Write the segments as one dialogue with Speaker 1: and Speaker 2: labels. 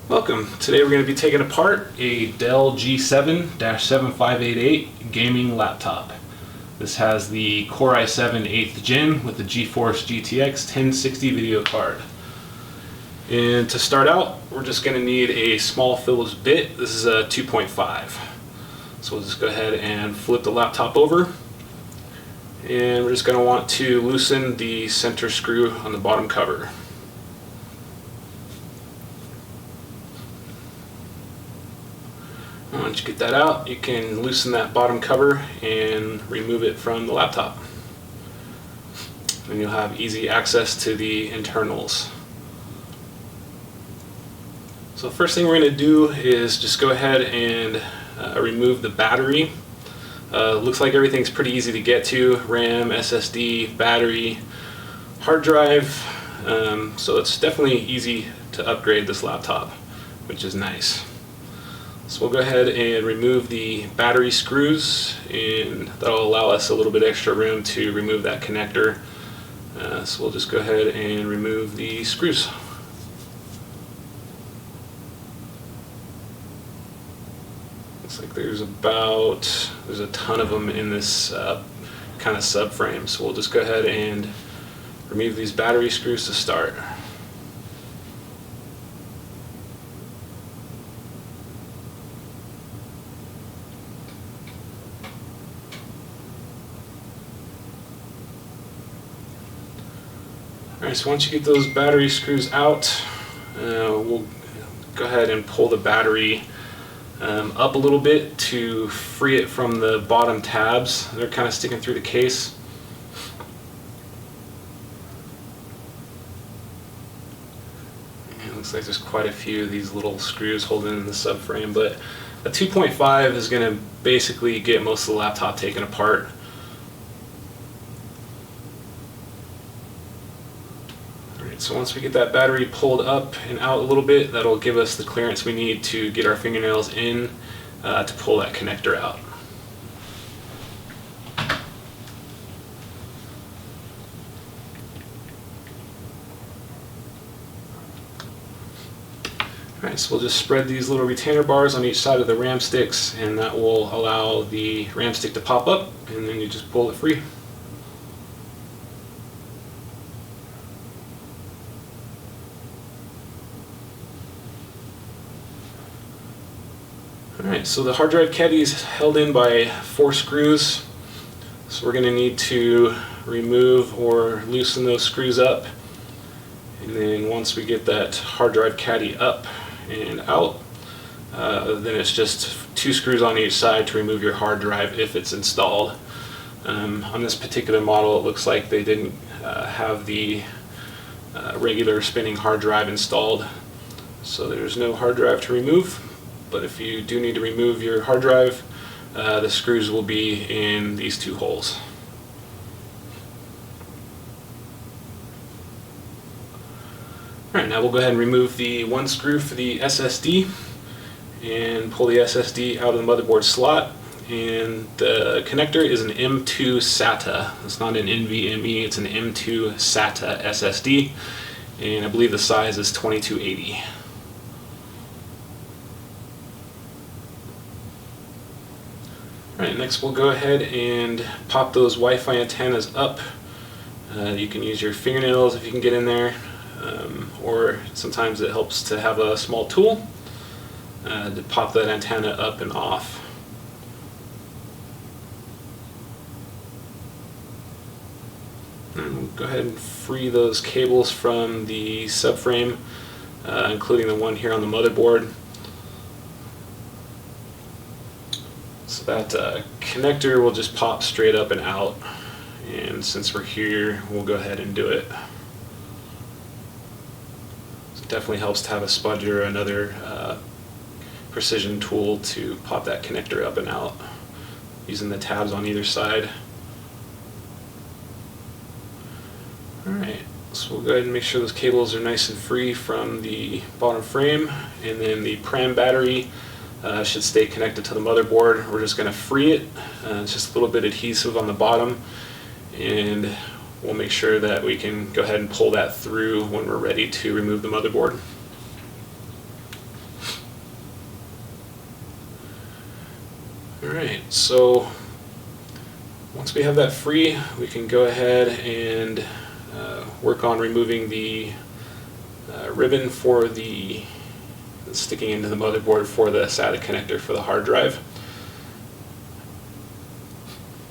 Speaker 1: Welcome. Today we're going to be taking apart a Dell G7-7588 gaming laptop. This has the Core i7 8th Gen with the GeForce GTX 1060 video card. And to start out, we're just going to need a small Phillips bit. This is a 2.5. So we'll just go ahead and flip the laptop over. And we're just going to want to loosen the center screw on the bottom cover. Once you get that out, you can loosen that bottom cover and remove it from the laptop. And you'll have easy access to the internals. So the first thing we're going to do is just go ahead and remove the battery. Looks like everything's pretty easy to get to: RAM, SSD, battery, hard drive. So it's definitely easy to upgrade this laptop, which is nice. So we'll go ahead and remove the battery screws, and that'll allow us a little bit extra room to remove that connector. So we'll just go ahead and remove the screws. Looks like there's a ton of them in this kind of subframe. So we'll just go ahead and remove these battery screws to start. Alright, so once you get those battery screws out, we'll go ahead and pull the battery up a little bit to free it from the bottom tabs. They're kind of sticking through the case. And it looks like there's quite a few of these little screws holding in the subframe, but a 2.5 is going to basically get most of the laptop taken apart. So once we get that battery pulled up and out a little bit, that'll give us the clearance we need to get our fingernails in to pull that connector out. Alright, so we'll just spread these little retainer bars on each side of the RAM sticks, and that will allow the RAM stick to pop up, and then you just pull it free. Alright, so the hard drive caddy is held in by 4 screws, so we're going to need to remove or loosen those screws up, and then once we get that hard drive caddy up and out, then it's just 2 screws on each side to remove your hard drive if it's installed. On this particular model, it looks like they didn't have the regular spinning hard drive installed, so there's no hard drive to remove. But if you do need to remove your hard drive, the screws will be in these 2 holes. Alright, now we'll go ahead and remove the 1 screw for the SSD and pull the SSD out of the motherboard slot. And the connector is an M2 SATA. It's not an NVMe, it's an M2 SATA SSD, and I believe the size is 2280. Alright, next we'll go ahead and pop those Wi-Fi antennas up. You can use your fingernails if you can get in there, or sometimes it helps to have a small tool to pop that antenna up and off. And we'll go ahead and free those cables from the subframe, including the one here on the motherboard. So that connector will just pop straight up and out, and since we're here, we'll go ahead and do it. So it definitely helps to have a spudger or another precision tool to pop that connector up and out, using the tabs on either side. Alright, so we'll go ahead and make sure those cables are nice and free from the bottom frame, and then the pram battery should stay connected to the motherboard. We're just going to free it. It's just a little bit adhesive on the bottom, and we'll make sure that we can go ahead and pull that through when we're ready to remove the motherboard. Alright, so once we have that free, we can go ahead and work on removing the ribbon for the sticking into the motherboard for the SATA connector for the hard drive.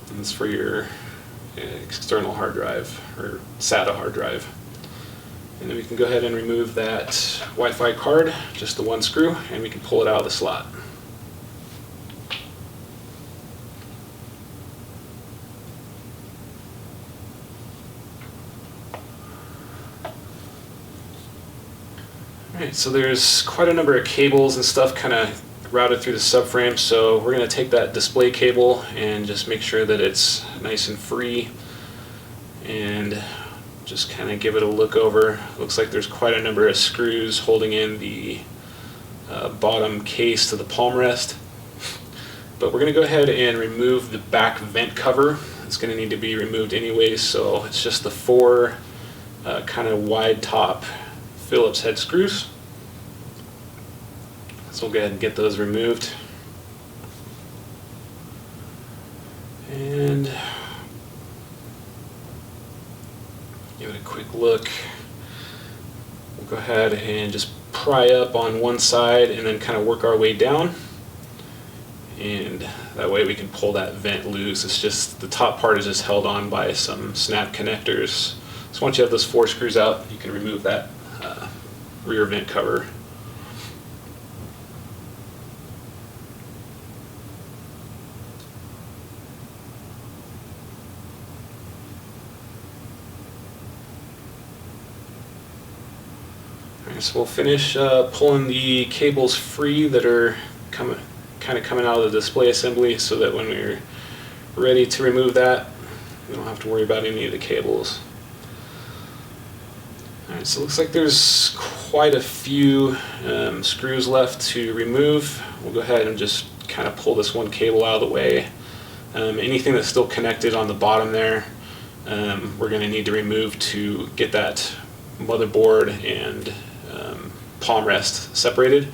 Speaker 1: And this is for your external hard drive or SATA hard drive. And then we can go ahead and remove that Wi-Fi card, just the one screw, and we can pull it out of the slot. Alright, so there's quite a number of cables and stuff kind of routed through the subframe, so we're going to take that display cable and just make sure that it's nice and free and just kind of give it a look over. Looks like there's quite a number of screws holding in the bottom case to the palm rest. But we're going to go ahead and remove the back vent cover. It's going to need to be removed anyway, so it's just the four kind of wide top Phillips head screws. So we'll go ahead and get those removed. And give it a quick look. We'll go ahead and just pry up on one side and then kind of work our way down. And that way we can pull that vent loose. It's just the top part is just held on by some snap connectors. So once you have those four screws out, you can remove that rear vent cover. Alright, so we'll finish pulling the cables free that are kind of coming out of the display assembly, so that when we're ready to remove that, we don't have to worry about any of the cables. Alright, so it looks like there's quite a few screws left to remove. We'll go ahead and just kind of pull this one cable out of the way. Anything that's still connected on the bottom there, we're going to need to remove to get that motherboard and palm rest separated.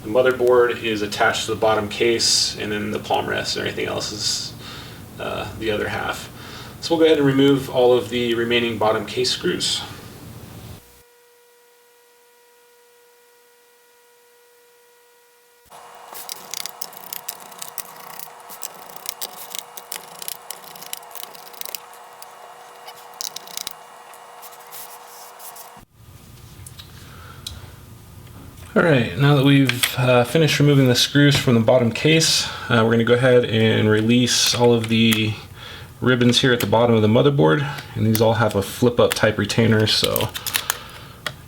Speaker 1: The motherboard is attached to the bottom case, and then the palm rest and everything else is the other half. So we'll go ahead and remove all of the remaining bottom case screws. Alright, now that we've finished removing the screws from the bottom case, we're going to go ahead and release all of the ribbons here at the bottom of the motherboard. And these all have a flip-up type retainer, so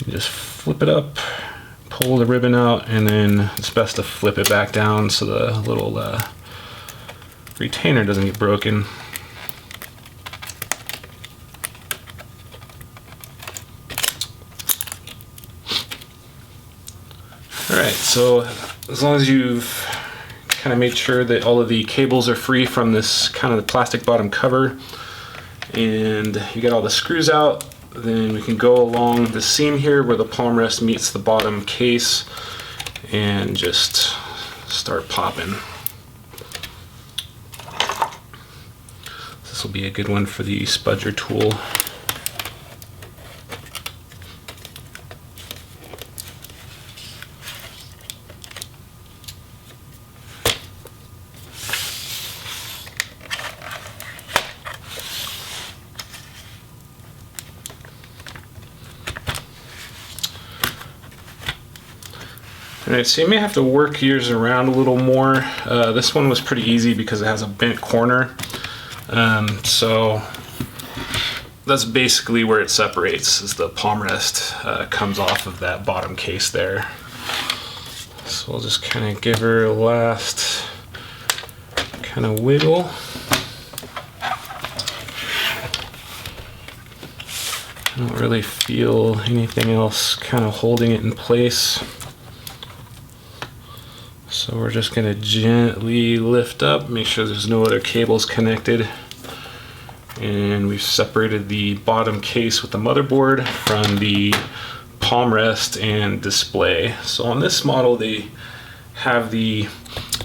Speaker 1: you just flip it up, pull the ribbon out, and then it's best to flip it back down so the little retainer doesn't get broken. Alright, so as long as you've kind of made sure that all of the cables are free from this kind of the plastic bottom cover, and you get all the screws out, then we can go along the seam here where the palm rest meets the bottom case and just start popping. This will be a good one for the spudger tool. Alright, so you may have to work yours around a little more. This one was pretty easy because it has a bent corner. So that's basically where it separates, is the palm rest comes off of that bottom case there. So we'll just kind of give her a last kind of wiggle. I don't really feel anything else kind of holding it in place. So we're just going to gently lift up, make sure there's no other cables connected. And we've separated the bottom case with the motherboard from the palm rest and display. So on this model, they have the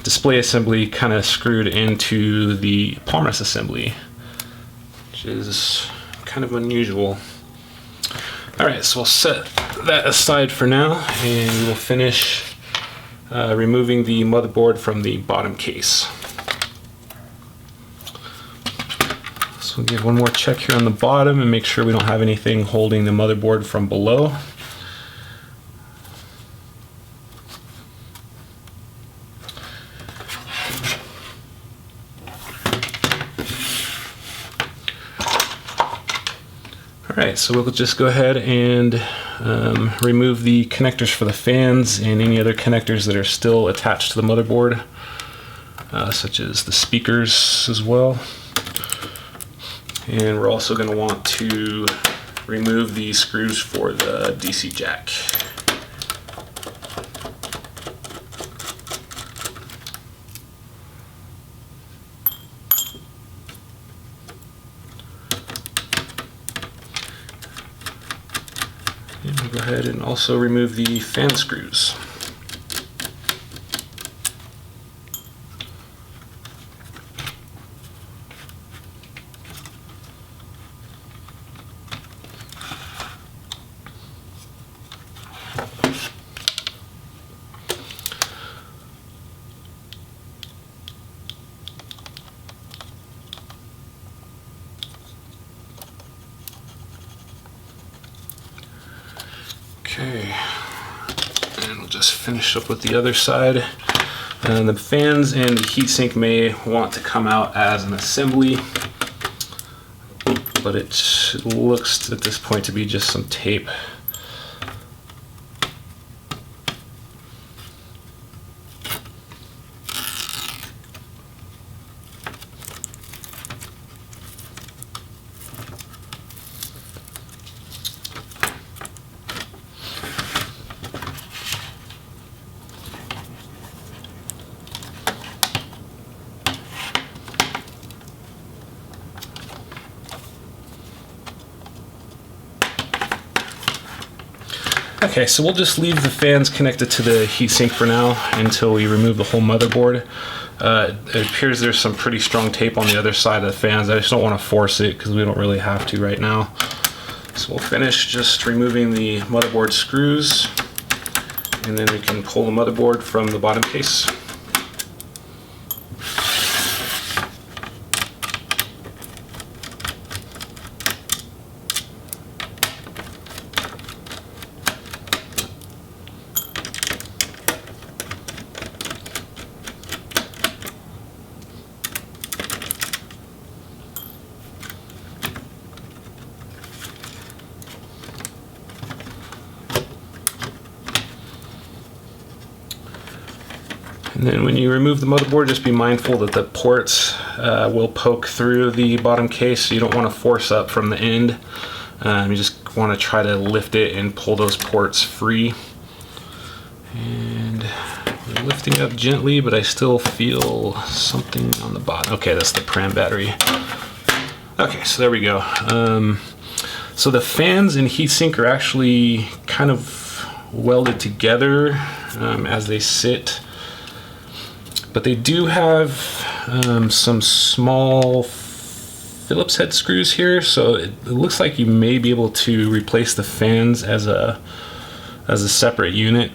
Speaker 1: display assembly kind of screwed into the palm rest assembly, which is kind of unusual. Alright, so we'll set that aside for now, and we will finish removing the motherboard from the bottom case. So we'll give one more check here on the bottom and make sure we don't have anything holding the motherboard from below. Alright, so we'll just go ahead and remove the connectors for the fans and any other connectors that are still attached to the motherboard, such as the speakers as well. And we're also going to want to remove the screws for the DC jack. And we'll go ahead and also remove the fan screws. Okay, and we'll just finish up with the other side. And the fans and the heatsink may want to come out as an assembly, but it looks at this point to be just some tape. Okay, so we'll just leave the fans connected to the heatsink for now until we remove the whole motherboard. It appears there's some pretty strong tape on the other side of the fans. I just don't want to force it because we don't really have to right now. So we'll finish just removing the motherboard screws, and then we can pull the motherboard from the bottom case. And then when you remove the motherboard, just be mindful that the ports will poke through the bottom case, so you don't want to force up from the end. You just want to try to lift it and pull those ports free. And we're lifting up gently, but I still feel something on the bottom. Okay, that's the pram battery. Okay, so there we go. So the fans and heatsink are actually kind of welded together as they sit. But they do have some small Phillips head screws here, so it looks like you may be able to replace the fans as a separate unit.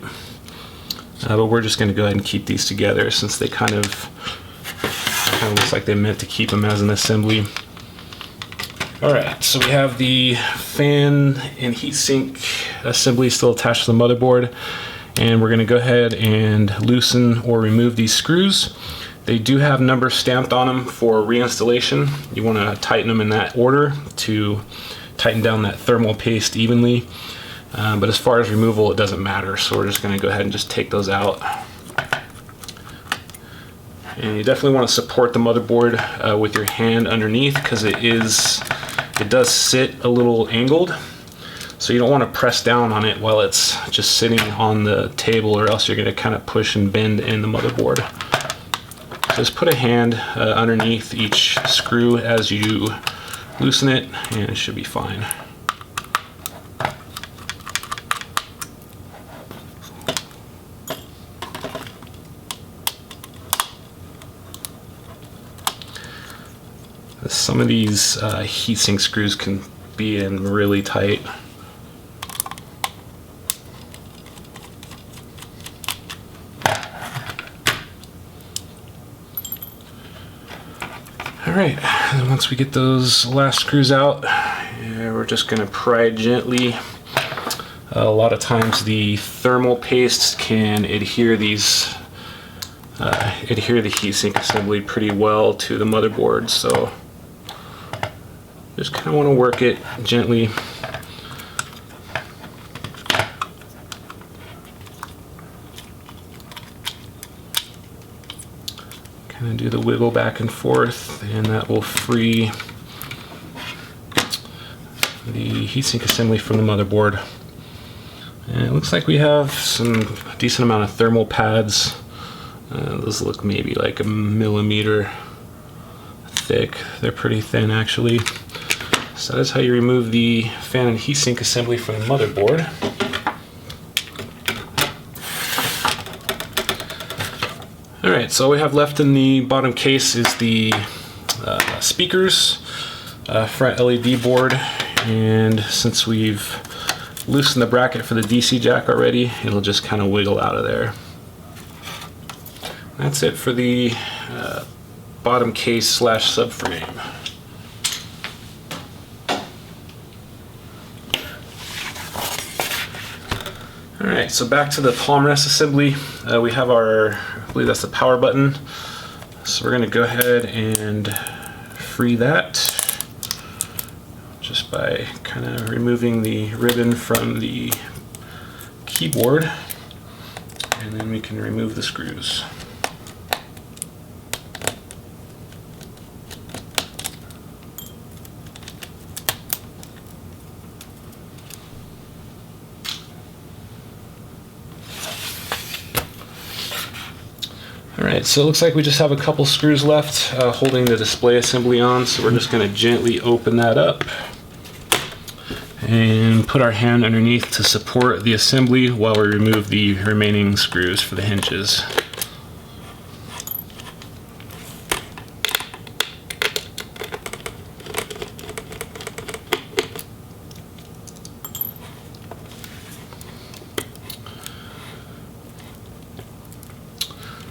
Speaker 1: But we're just going to go ahead and keep these together since they kind of looks like they meant to keep them as an assembly. Alright, so we have the fan and heatsink assembly still attached to the motherboard. And we're going to go ahead and loosen or remove these screws. They do have numbers stamped on them for reinstallation. You want to tighten them in that order to tighten down that thermal paste evenly. But as far as removal, it doesn't matter. So we're just going to go ahead and just take those out. And you definitely want to support the motherboard with your hand underneath because it does sit a little angled. So you don't want to press down on it while it's just sitting on the table, or else you're going to kind of push and bend in the motherboard. Just put a hand underneath each screw as you loosen it, and it should be fine. Some of these heatsink screws can be in really tight. Alright, and once we get those last screws out, we're just going to pry gently. A lot of times the thermal paste can adhere the heatsink assembly pretty well to the motherboard, so just kind of want to work it gently. Kind of do the wiggle back and forth, and that will free the heatsink assembly from the motherboard. And it looks like we have some decent amount of thermal pads. Those look maybe like a millimeter thick. They're pretty thin actually. So that is how you remove the fan and heatsink assembly from the motherboard. Alright, so all we have left in the bottom case is the speakers, front LED board, and since we've loosened the bracket for the DC jack already, it'll just kind of wiggle out of there. That's it for the bottom case slash subframe. Alright, so back to the palm rest assembly. We have our, I believe that's the power button. So we're going to go ahead and free that just by kind of removing the ribbon from the keyboard, and then we can remove the screws. Alright, so it looks like we just have a couple screws left holding the display assembly on, so we're just going to gently open that up and put our hand underneath to support the assembly while we remove the remaining screws for the hinges.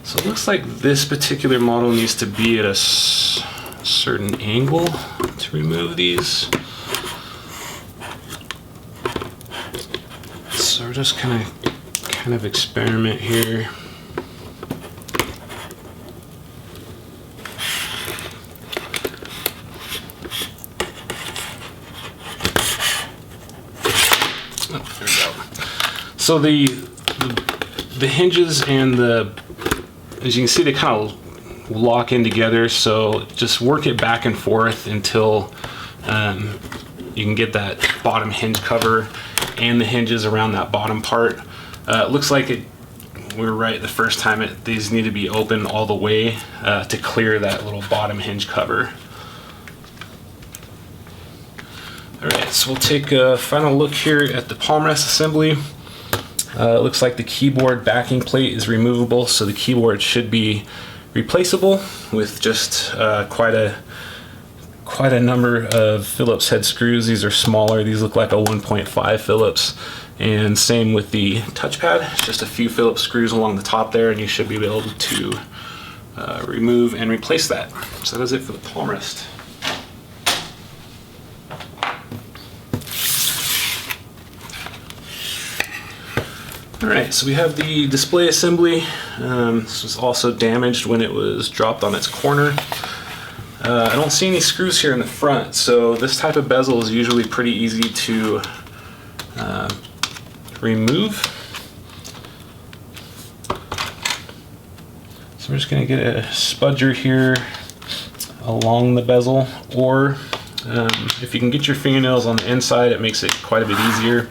Speaker 1: So it looks like this particular model needs to be at a certain angle to remove these. So we're just kind of experiment here. Oh, there we go. So the hinges and as you can see, they kind of lock in together, so just work it back and forth until you can get that bottom hinge cover and the hinges around that bottom part. It looks like we were right the first time. These need to be open all the way to clear that little bottom hinge cover. Alright, so we'll take a final look here at the palm rest assembly. It looks like the keyboard backing plate is removable, so the keyboard should be replaceable with just quite a number of Phillips head screws. These are smaller. These look like a 1.5 Phillips, and same with the touchpad. Just a few Phillips screws along the top there, and you should be able to remove and replace that. So that is it for the palm rest. Alright, so we have the display assembly. This was also damaged when it was dropped on its corner. I don't see any screws here in the front, so this type of bezel is usually pretty easy to remove. So we're just going to get a spudger here along the bezel, or if you can get your fingernails on the inside, it makes it quite a bit easier.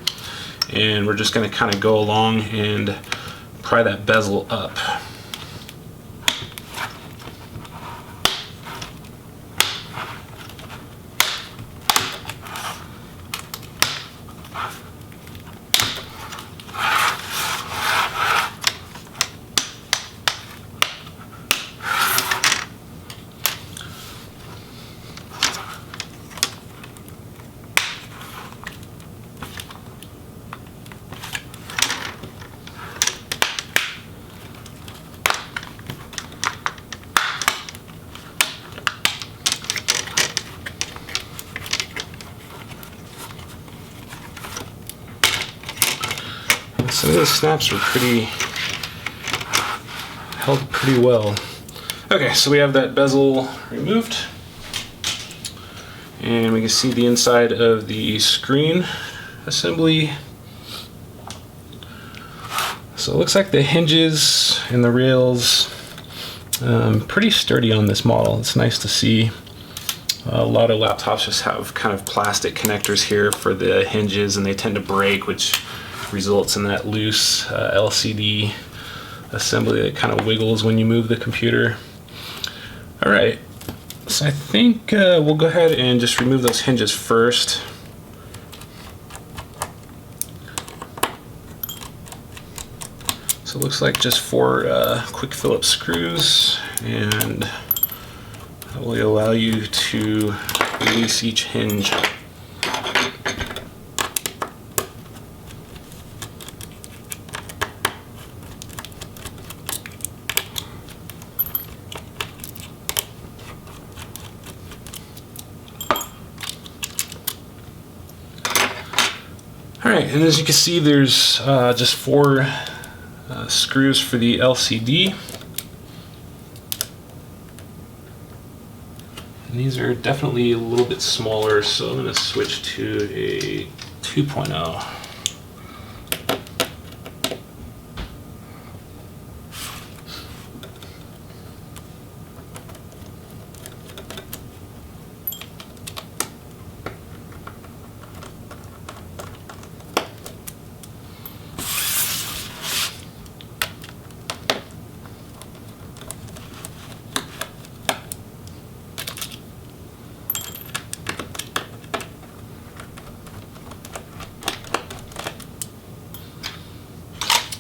Speaker 1: And we're just going to kind of go along and pry that bezel up. Some of those snaps were held pretty well. Okay, so we have that bezel removed, and we can see the inside of the screen assembly. So it looks like the hinges and the rails pretty sturdy on this model. It's nice to see. A lot of laptops just have kind of plastic connectors here for the hinges, and they tend to break, which results in that loose LCD assembly that kind of wiggles when you move the computer. All right, so I think we'll go ahead and just remove those hinges first. So it looks like just 4 quick Phillips screws, and that will allow you to release each hinge. Alright, and as you can see, there's just 4 screws for the LCD. And these are definitely a little bit smaller, so I'm going to switch to a 2.0.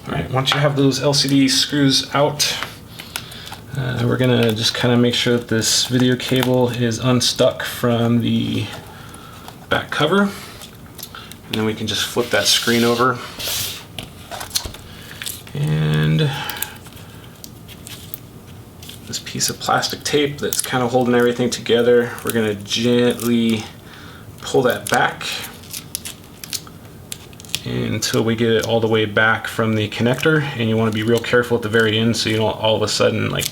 Speaker 1: Alright, once you have those LCD screws out, we're going to just kind of make sure that this video cable is unstuck from the back cover. And then we can just flip that screen over. And this piece of plastic tape that's kind of holding everything together, we're going to gently pull that back until we get it all the way back from the connector. And you want to be real careful at the very end so you don't all of a sudden like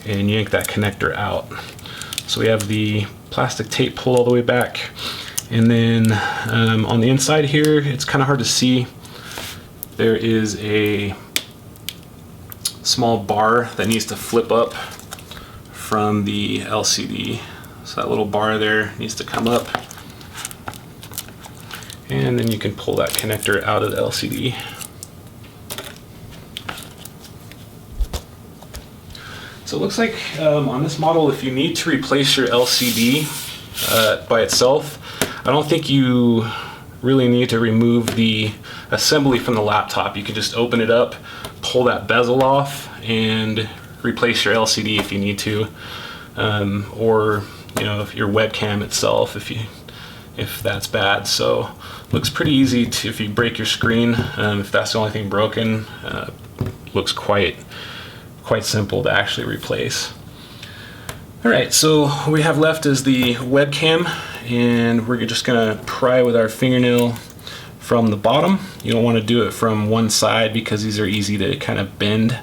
Speaker 1: and yank that connector out. So we have the plastic tape pulled all the way back, and then on the inside here, it's kind of hard to see. There is a small bar that needs to flip up from the LCD. So that little bar there needs to come up, and then you can pull that connector out of the LCD. So it looks like on this model, if you need to replace your LCD by itself, I don't think you really need to remove the assembly from the laptop. You can just open it up, pull that bezel off, and replace your LCD if you need to, or if your webcam itself if that's bad. So it looks pretty easy to, if you break your screen, if that's the only thing broken, looks quite simple to actually replace. Alright, so what we have left is the webcam, and we're just going to pry with our fingernail from the bottom. You don't want to do it from one side because these are easy to kind of bend.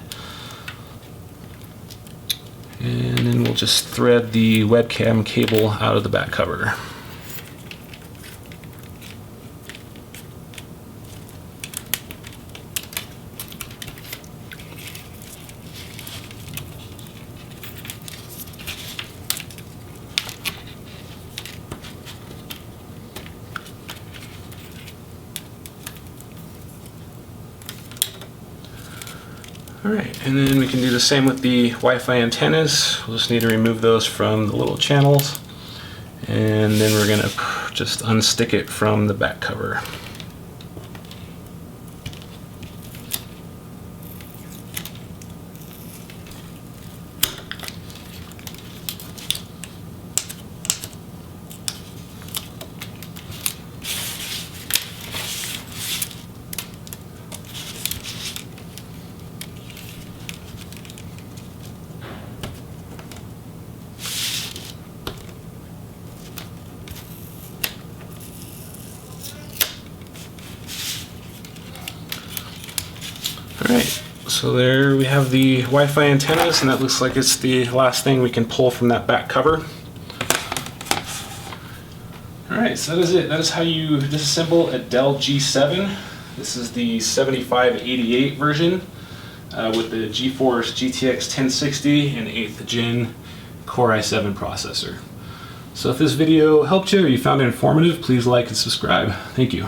Speaker 1: And then we'll just thread the webcam cable out of the back cover. Alright, and then we can do the same with the Wi-Fi antennas. We'll just need to remove those from the little channels, and then we're going to just unstick it from the back cover. Alright, so there we have the Wi-Fi antennas, and that looks like it's the last thing we can pull from that back cover. Alright, so that is it. That is how you disassemble a Dell G7. This is the 7588 version with the GeForce GTX 1060 and 8th gen Core i7 processor. So if this video helped you or you found it informative, please like and subscribe. Thank you.